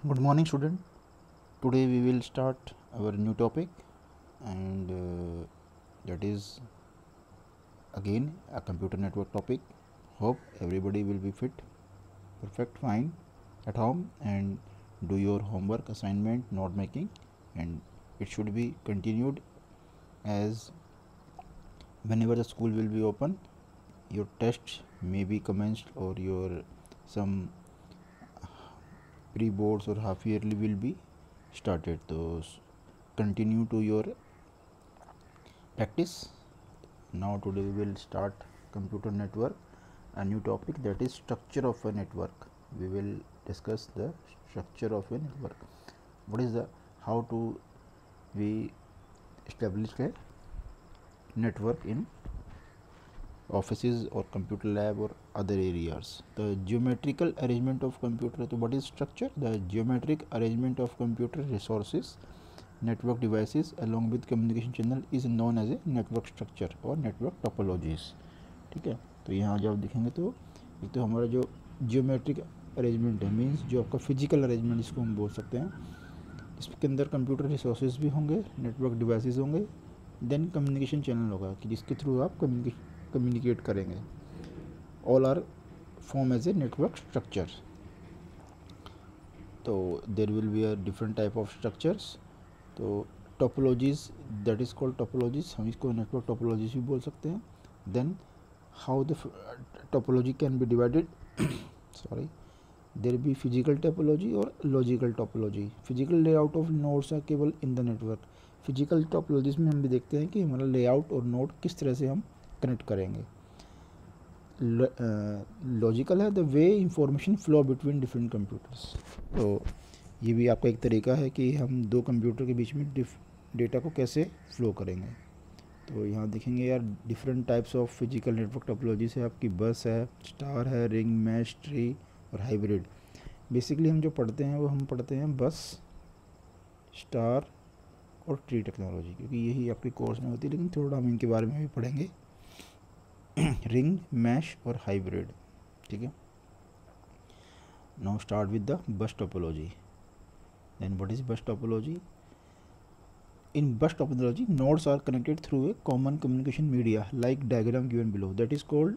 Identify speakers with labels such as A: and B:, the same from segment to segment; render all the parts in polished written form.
A: Good morning, student. Today we will start our new topic, and that is again a computer network topic. Hope everybody will be fit, perfect, fine at home, and do your homework, assignment, note making, and it should be continued as whenever the school will be open, your tests may be commenced or your some pre-boards or half yearly will be started. So continue to your practice. Now today we will start computer network, a new topic, that is structure of a network. We will discuss the structure of a network. What is the how to we establish a network in offices or computer lab or other areas. The geometrical arrangement of computer. So what is structure? The geometric arrangement of computer resources, network devices along with communication channel is known as a network structure और network topologies. ठीक है, तो यहाँ जब आप देखेंगे तो एक तो हमारा जो जियोमेट्रिक अरेंजमेंट है, मीन्स जो आपका फिजिकल अरेंजमेंट इसको हम बोल सकते हैं, इसके अंदर कंप्यूटर रिसोर्सेज भी होंगे, नेटवर्क डिवाइसेस होंगे, देन कम्युनिकेशन चैनल होगा कि जिसके थ्रू आप कम्युनिकेट करेंगे. All are form as a network structure. तो there will be a different type of structures. तो topologies, that is called topologies, हम इसको नेटवर्क टोपोलॉजीज भी बोल सकते हैं. Then how the topology can be divided, sorry, there be physical topology और logical topology. Physical layout of nodes are केवल in the network. Physical topologies में हम भी देखते हैं कि हमारा लेआउट और नोड किस तरह से हम कनेक्ट करेंगे. लॉजिकल है the way information flow between different computers. तो ये भी आपका एक तरीका है कि हम दो कंप्यूटर के बीच में डेटा को कैसे फ्लो करेंगे. तो यहाँ देखेंगे यार different types of physical network topology से आपकी बस है, स्टार है, रिंग, मैश, ट्री और हाइब्रिड. बेसिकली हम जो पढ़ते हैं वो हम पढ़ते हैं बस, स्टार और ट्री टेक्नोलॉजी, क्योंकि यही आपके कोर्स में होती है, लेकिन थोड़ा हम इनके बारे में भी पढ़ेंगे. रिंग, मैश और हाइब्रिड. ठीक है. Now start with the bus topology. Then what is bus topology? In bus topology, nodes are connected through a common communication media like diagram given below. That is called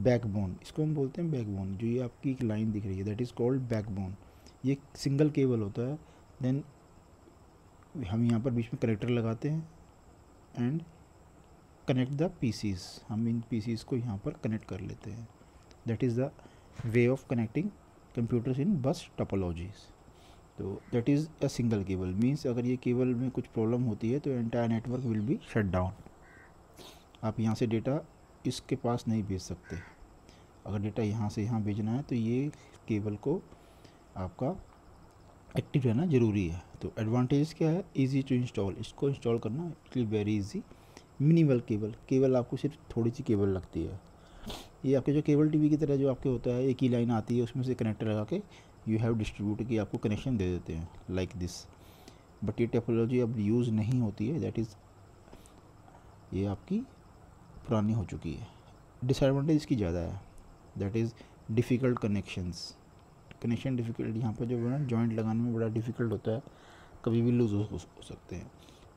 A: backbone. इसको हम बोलते हैं backbone. जो ये आपकी एक line दिख रही है, that is called backbone. ये सिंगल केबल होता है. देन हम यहाँ पर बीच में कनेक्टर लगाते हैं एंड कनेक्ट द पीसीज. हम इन पीसीज को यहाँ पर कनेक्ट कर लेते हैं. That is the way of connecting computers in बस टोपोलॉजीज. तो that is a single cable. Means अगर ये केबल में कुछ प्रॉब्लम होती है तो entire network will be shut down. आप यहाँ से डेटा इसके पास नहीं भेज सकते. अगर डेटा यहाँ से यहाँ भेजना है तो ये केबल को आपका एक्टिव रहना ज़रूरी है. तो एडवांटेज क्या है? Easy to install. इसको इंस्टॉल करना it will very easy. Minimal cable आपको सिर्फ थोड़ी सी केबल लगती है. ये आपके जो केबल टीवी की तरह जो आपके होता है, एक ही लाइन आती है, उसमें से कनेक्टर लगा के यू हैव डिस्ट्रीब्यूट की आपको कनेक्शन दे देते हैं लाइक दिस. बट ये टेक्नोलॉजी अब यूज़ नहीं होती है. दैट इज़ ये आपकी पुरानी हो चुकी है. डिसएडवांटेज इसकी ज़्यादा है. That is difficult connections. Connection difficult, यहाँ पर जो है ना जॉइंट लगाने में बड़ा डिफ़िकल्ट होता है, कभी भी लूज़ हो सकते हैं.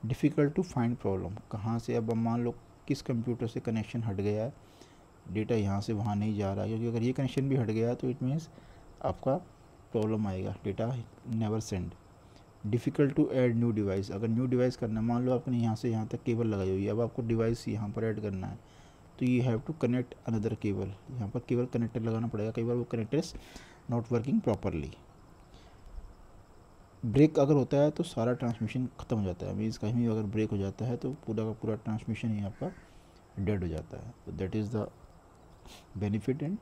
A: Difficult to find problem. कहाँ से अब मान लो किस कंप्यूटर से कनेक्शन हट गया है, डेटा यहाँ से वहाँ नहीं जा रहा है, क्योंकि अगर ये कनेक्शन भी हट गया तो इट मीन्स आपका प्रॉब्लम आएगा, data never send. Difficult to add new device. अगर न्यू डिवाइस करना है, मान लो आपने यहाँ से यहाँ तक केबल लगाई हुई है, अब आपको डिवाइस यहाँ पर ऐड करना है, तो you have to connect another cable. यहाँ पर केबल कनेक्टर लगाना पड़ेगा. कई बार वो connector is not working properly. Break अगर होता है तो सारा ट्रांसमिशन ख़त्म हो जाता है. मीन्स कहीं भी अगर ब्रेक हो जाता है तो पूरा का पूरा ट्रांसमिशन ही आपका डेड हो जाता है. तो that is the benefit and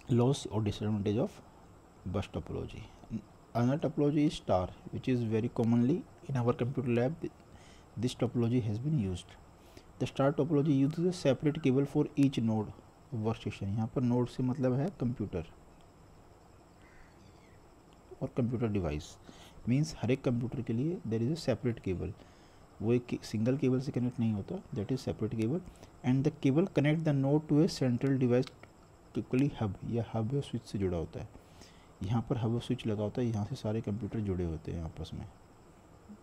A: loss or disadvantage of bus topology. Another topology is star, which is very commonly in our computer lab. This topology has been used. The star topology uses a separate cable for each node workstation. यहाँ पर node से मतलब है computer और computer device. Means हर एक computer के लिए there is a separate cable. वो एक सिंगल केबल से कनेक्ट नहीं होता. That is separate cable. And the cable connect the node to a central device, typically hub या हब या स्विच से जुड़ा होता है. यहाँ पर हब स्विच लगा होता है, यहाँ से सारे कंप्यूटर जुड़े होते हैं आपस में,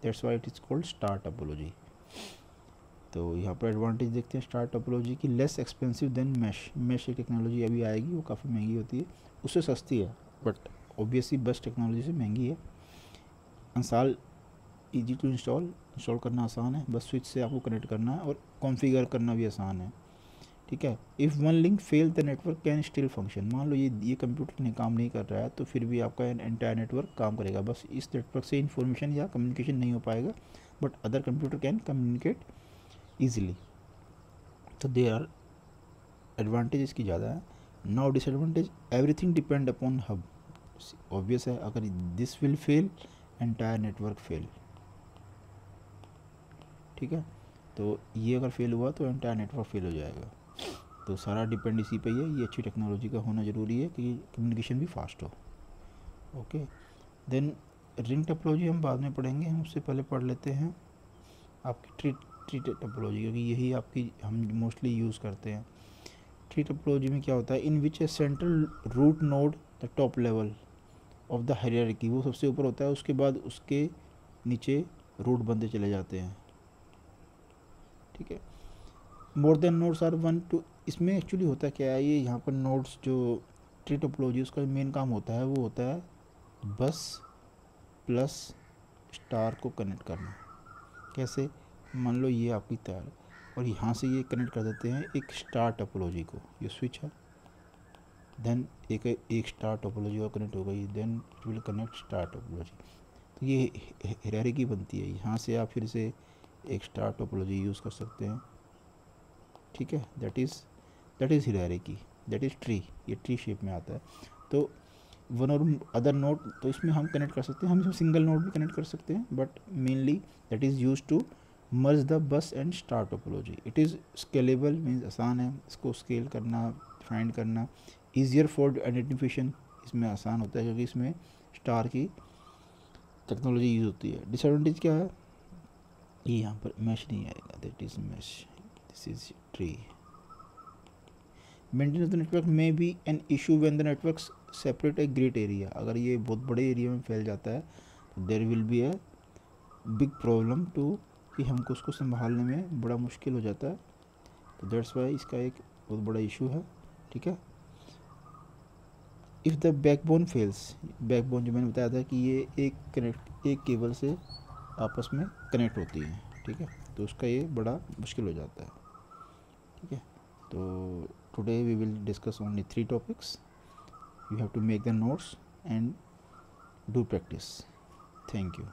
A: that's why it is called star topology. तो यहाँ पर एडवांटेज देखते हैं स्टार टोपोलॉजी की, लेस एक्सपेंसिव देन मैश एक टेक्नोलॉजी अभी आएगी, वो काफ़ी महंगी होती है, उससे सस्ती है बट ऑब्वियसली बेस्ट टेक्नोलॉजी से महंगी है। इंस्टॉल ईजी टू इंस्टॉल करना आसान है, बस स्विच से आपको कनेक्ट करना है और कॉन्फ़िगर करना भी आसान है, ठीक है। If one link fail the network can still function, मान लो ये कंप्यूटर ने काम नहीं कर रहा है तो फिर भी आपका एंटायर नेटवर्क काम करेगा, बस इस नेटवर्क से इन्फॉर्मेशन या कम्युनिकेशन नहीं हो पाएगा but other computer can communicate easily. तो दे आर एडवांटेज इसकी ज़्यादा है। Now disadvantage, everything depend upon hub, obvious है अगर this will fail entire network fail, ठीक है। तो ये अगर फेल हुआ तो एंटायर नेटवर्क फेल हो जाएगा, तो सारा डिपेंड इसी पे ही है। ये अच्छी टेक्नोलॉजी का होना ज़रूरी है कि कम्युनिकेशन भी फास्ट हो। ओके, देन रिंग टोपोलॉजी हम बाद में पढ़ेंगे, हम उससे पहले पढ़ लेते हैं आपकी ट्री टोपोलॉजी, क्योंकि यही आपकी हम मोस्टली यूज़ करते हैं। ट्री टोपोलॉजी में क्या होता है, in which a central root node the top level of the hierarchy, वो सबसे ऊपर होता है, उसके बाद उसके नीचे रूट बनते चले जाते हैं, ठीक है। More than nodes are one two, इसमें एक्चुअली होता क्या है, ये यहाँ पर नोड्स जो ट्री टोपोलॉजी उसका मेन काम होता है वो होता है बस प्लस स्टार को कनेक्ट करना। कैसे, मान लो ये आपकी तार और यहाँ से ये कनेक्ट कर देते हैं एक स्टार टोपोलॉजी को, ये स्विच है, देन एक स्टार टोपोलॉजी और कनेक्ट हो गई, then it will connect star topology. तो ये हायरार्की बनती है, यहाँ से आप फिर से एक स्टार टोपोलॉजी यूज़ कर सकते हैं, ठीक है। That is hierarchy, that is tree, ये ट्री शेप में आता है। तो वन और अदर नोड, तो इसमें हम कनेक्ट कर सकते हैं, हम इसमें सिंगल नोड भी कनेक्ट कर सकते हैं but mainly that is use to merge the bus and star topology. It is scalable, means आसान है इसको स्केल करना, फाइंड करना, ईजियर फॉर आइडेंटिफिकेशन, इसमें आसान होता है क्योंकि इसमें स्टार की टेक्नोलॉजी यूज़ होती है। डिसएडवांटेज क्या है, ये यहाँ पर मैश नहीं आएगा, that is mesh, this is tree. Maintenance the network में be an issue when the network separate a great area, अगर ये बहुत बड़े एरिया में फैल जाता है तो there will be a big problem too, कि हमको उसको संभालने में बड़ा मुश्किल हो जाता है, तो दैट्स वाई इसका एक बहुत बड़ा इशू है, ठीक है। If the backbone fails, backbone जो मैंने बताया था कि ये एक केबल से आपस में कनेक्ट होती है, ठीक है, तो उसका ये बड़ा मुश्किल हो जाता है, ठीक है। तो today we will discuss only 3 topics. You have to make the notes and do practice. Thank you.